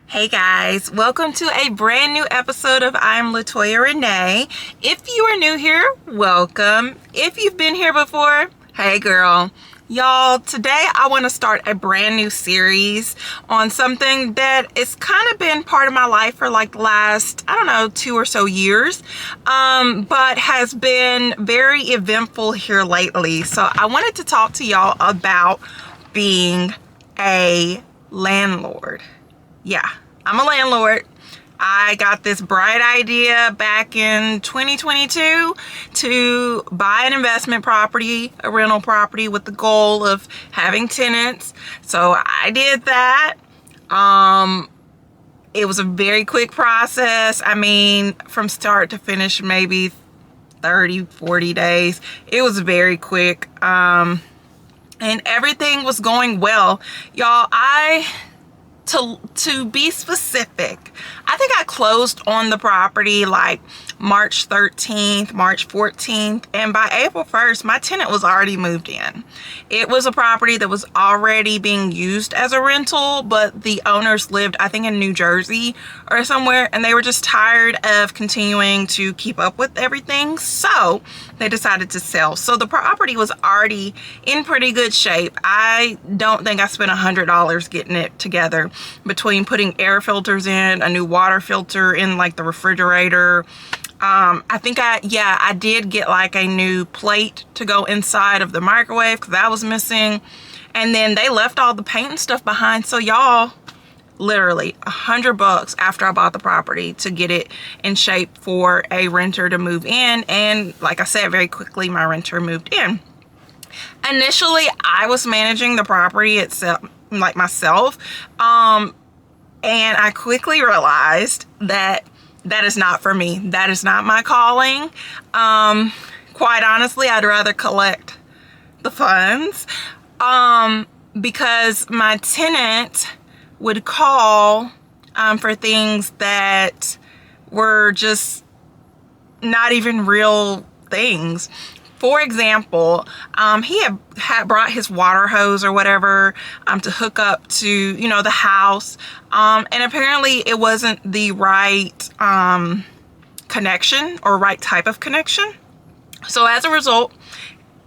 Hey guys, welcome to a brand new episode of I'm Latoya Renee. If you are new here, welcome. If you've been here before, hey girl. Y'all, today I want to start a brand new series on something that has kind of been part of my life for like the last, 2 or so years, but has been very eventful here lately. So I wanted to talk to y'all about being a landlord. Yeah, I'm a landlord. I got this bright idea back in 2022 to buy an investment property, a rental property, with the goal of having tenants. So I did that. It was a very quick process. I mean, from start to finish, maybe 30, 40 days. It was very quick. And everything was going well. Y'all, to be specific, I think I closed on the property like March 13th, March 14th, and by April 1st, my tenant was already moved in. It was a property that was already being used as a rental, but the owners lived, I think, in New Jersey or somewhere, and they were just tired of continuing to keep up with everything, so they decided to sell. So the property was already in pretty good shape. I don't think I spent $100 getting it together, between putting air filters in, a new water filter in like the refrigerator. I think I did get like a new plate to go inside of the microwave because that was missing. And then they left all the paint and stuff behind. So y'all, literally $100 after I bought the property to get it in shape for a renter to move in. And like I said, very quickly, my renter moved in. Initially, I was managing the property itself, like myself. And I quickly realized that is not for me. That is not my calling. Quite honestly, I'd rather collect the funds, because my tenant would call for things that were just not even real things. For example, he had brought his water hose or whatever to hook up to, the house. And apparently it wasn't the right connection or right type of connection. So as a result,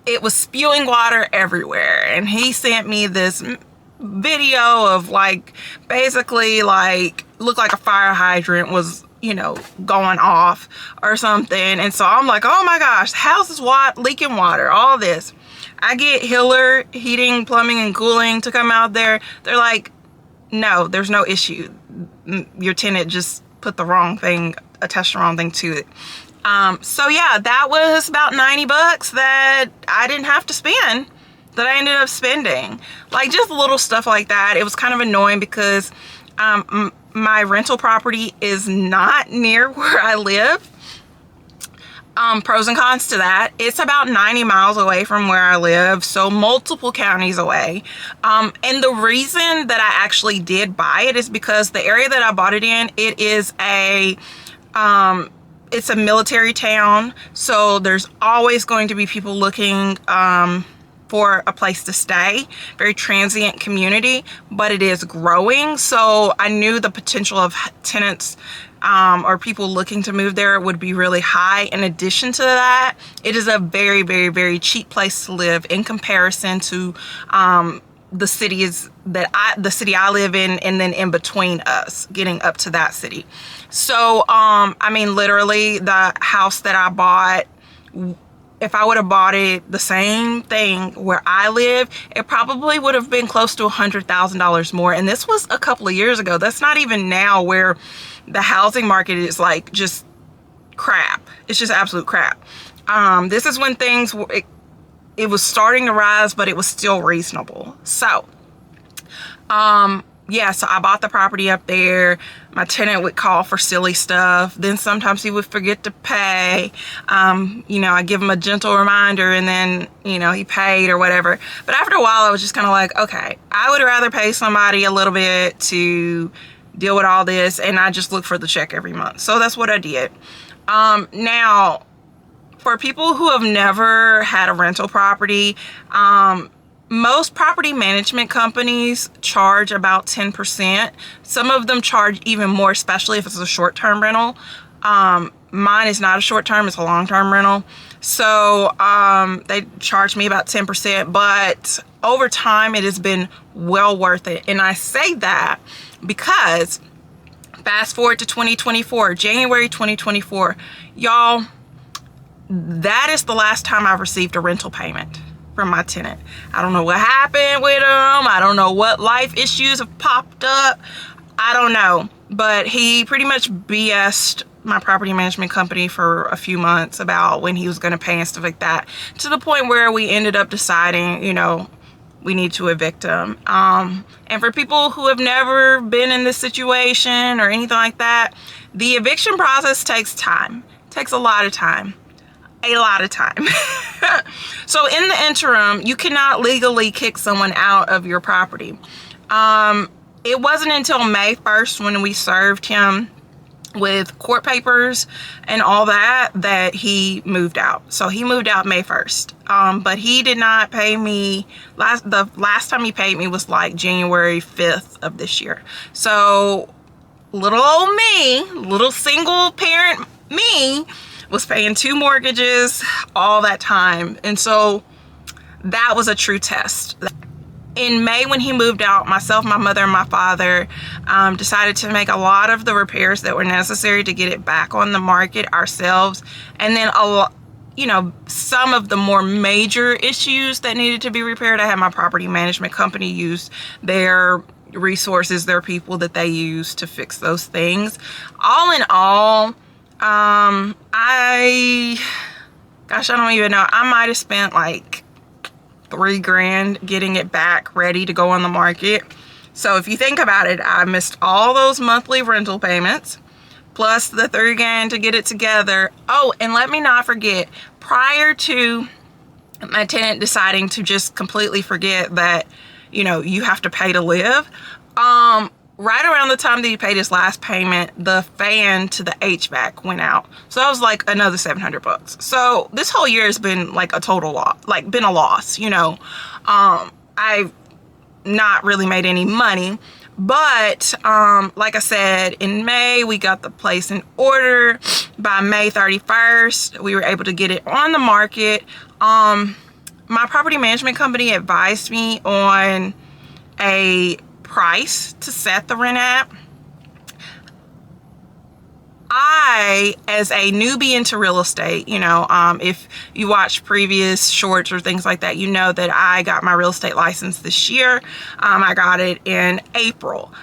it was spewing water everywhere. And he sent me this video of like, basically like, looked like a fire hydrant was going off or something. And so I'm like, oh my gosh, house is leaking water, all this. I get Hiller Heating, Plumbing, and Cooling to come out there. They're like, no, there's no issue. Your tenant just put the wrong thing, attached the wrong thing to it. So yeah, that was about $90 that I didn't have to spend, that I ended up spending. Like just little stuff like that. It was kind of annoying because my rental property is not near where I live. Pros and cons to that. It's about 90 miles away from where I live, so multiple counties away. And the reason that I actually did buy it is because the area that I bought it in, it's a military town, so there's always going to be people looking for a place to stay. Very transient community, but it is growing. So I knew the potential of tenants or people looking to move there would be really high. In addition to that, it is a very, very, very cheap place to live in comparison to the city I live in, and then in between us, getting up to that city. So I mean, literally the house that I bought, if I would have bought it the same thing where I live, it probably would have been close to $100,000 more. And this was a couple of years ago. That's not even now, where the housing market is like just crap. It's just absolute crap. This is when things, it was starting to rise, but it was still reasonable. So, yeah, so I bought the property up there. My tenant would call for silly stuff. Then sometimes he would forget to pay. I give him a gentle reminder, and then, he paid or whatever. But after a while, I was just kind of like, okay, I would rather pay somebody a little bit to deal with all this, and I just look for the check every month. So that's what I did. Now, for people who have never had a rental property, most property management companies charge about 10%. Some of them charge even more, especially if it's a short-term rental. Mine is not a short-term, it's a long-term rental. So they charge me about 10%, but over time it has been well worth it. And I say that because fast forward to 2024, January 2024, y'all, that is the last time I've received a rental payment from my tenant. I don't know what happened with him. I don't know what life issues have popped up. I don't know, but he pretty much BS'd my property management company for a few months about when he was going to pay and stuff like that, to the point where we ended up deciding, you know, we need to evict him. And for people who have never been in this situation or anything like that, the eviction process takes time. It takes a lot of time. A lot of time. So in the interim, you cannot legally kick someone out of your property. It wasn't until May 1st when we served him with court papers and all that that he moved out. So he moved out May 1st. But he did not pay me. The last time he paid me was like January 5th of this year. So little old me, little single parent me, was paying 2 mortgages all that time. And so that was a true test. In May, when he moved out, myself, my mother, and my father decided to make a lot of the repairs that were necessary to get it back on the market ourselves. And then you know, some of the more major issues that needed to be repaired, I had my property management company use their resources, their people that they use to fix those things. All in all, gosh, I don't even know. I might have spent like $3,000 getting it back ready to go on the market. So if you think about it, I missed all those monthly rental payments plus the $3,000 to get it together. Oh, and let me not forget, prior to my tenant deciding to just completely forget that, you know, you have to pay to live, right around the time that he paid his last payment, the fan to the HVAC went out. So that was like another $700. So this whole year has been like a total loss, like been a loss, you know. I've not really made any money, but like I said, in May, we got the place in order. By May 31st, we were able to get it on the market. My property management company advised me on a price to set the rent at. I, as a newbie into real estate, you know, if you watch previous shorts or things like that, you know that I got my real estate license this year. I got it in April.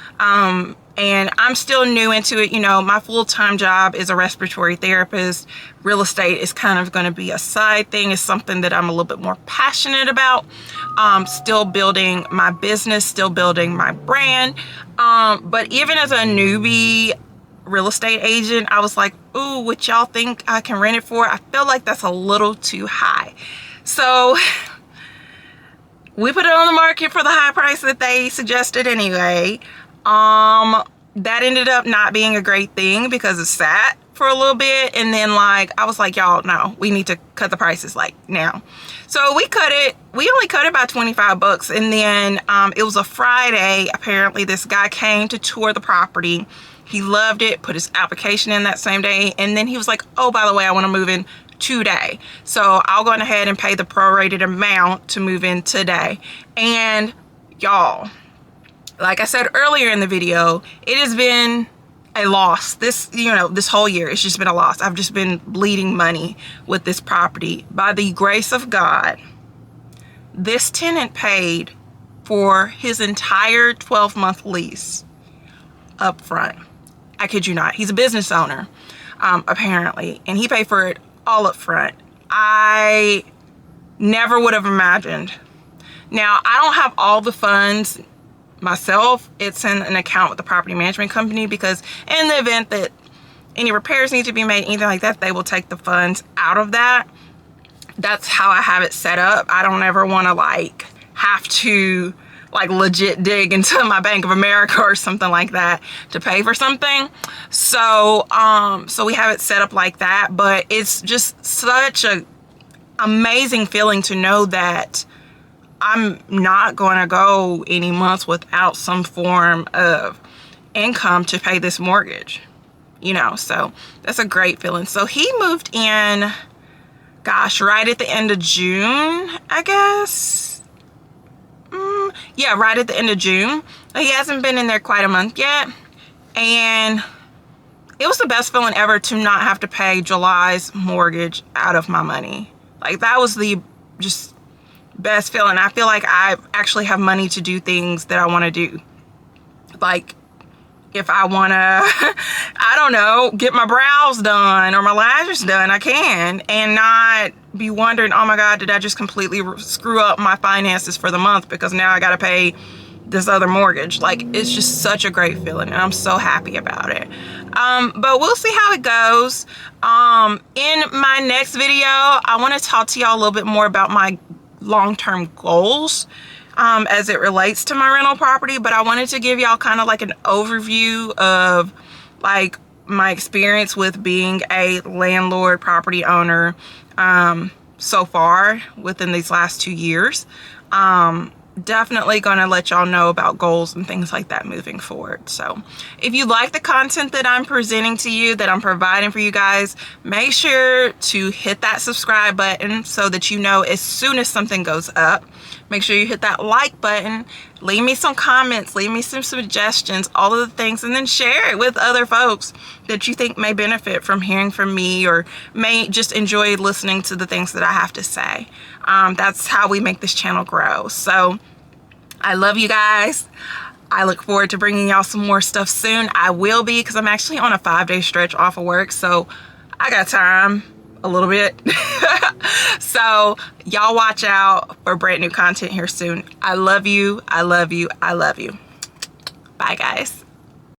And I'm still new into it. You know, my full-time job is a respiratory therapist. Real estate is kind of going to be a side thing. It's something that I'm a little bit more passionate about. Still building my business, still building my brand. But even as a newbie real estate agent, I was like, ooh, what y'all think I can rent it for? I feel like that's a little too high. So we put it on the market for the high price that they suggested anyway. That ended up not being a great thing because it sat for a little bit, and then like I was like, y'all, no, we need to cut the prices like now. So we only cut it by $25, and then it was a Friday. Apparently this guy came to tour the property. He loved it, put his application in that same day, and then he was like, oh, by the way, I want to move in today, so I'll go ahead and pay the prorated amount to move in today. And y'all, like I said earlier in the video, it has been a loss. This, you know, this whole year, it's just been a loss. I've just been bleeding money with this property. By the grace of God, this tenant paid for his entire 12-month lease up front. I kid you not. He's a business owner, apparently, and he paid for it all up front. I never would have imagined. Now, I don't have all the funds myself. It's in an account with the property management company, because in the event that any repairs need to be made, anything like that, they will take the funds out of that. That's how I have it set up. I don't ever want to like have to like legit dig into my Bank of America or something like that to pay for something. So so we have it set up like that. But it's just such a amazing feeling to know that I'm not going to go any months without some form of income to pay this mortgage, you know. So that's a great feeling. So he moved in, gosh, right at the end of June, I guess. Yeah, right at the end of June. He hasn't been in there quite a month yet, and it was the best feeling ever to not have to pay July's mortgage out of my money. Like, that was the just best feeling. I feel like I actually have money to do things that I want to do. Like, if I want to, I don't know, get my brows done or my lashes done, I can, and not be wondering, oh my God, did I just completely screw up my finances for the month because now I got to pay this other mortgage. Like, it's just such a great feeling, and I'm so happy about it. But we'll see how it goes. In my next video, I want to talk to y'all a little bit more about my long-term goals as it relates to my rental property. But I wanted to give y'all kind of like an overview of like my experience with being a landlord property owner so far within these last 2 years. Definitely gonna let y'all know about goals and things like that moving forward. So if you like the content that I'm presenting to you, that I'm providing for you guys, make sure to hit that subscribe button so that you know as soon as something goes up. Make sure you hit that like button, leave me some comments, leave me some suggestions, all of the things, and then share it with other folks that you think may benefit from hearing from me or may just enjoy listening to the things that I have to say. That's how we make this channel grow. So I love you guys. I look forward to bringing y'all some more stuff soon. I will be, because I'm actually on a 5-day stretch off of work, so I got time a little bit. So y'all watch out for brand new content here soon. I love you. I love you. I love you. Bye, guys.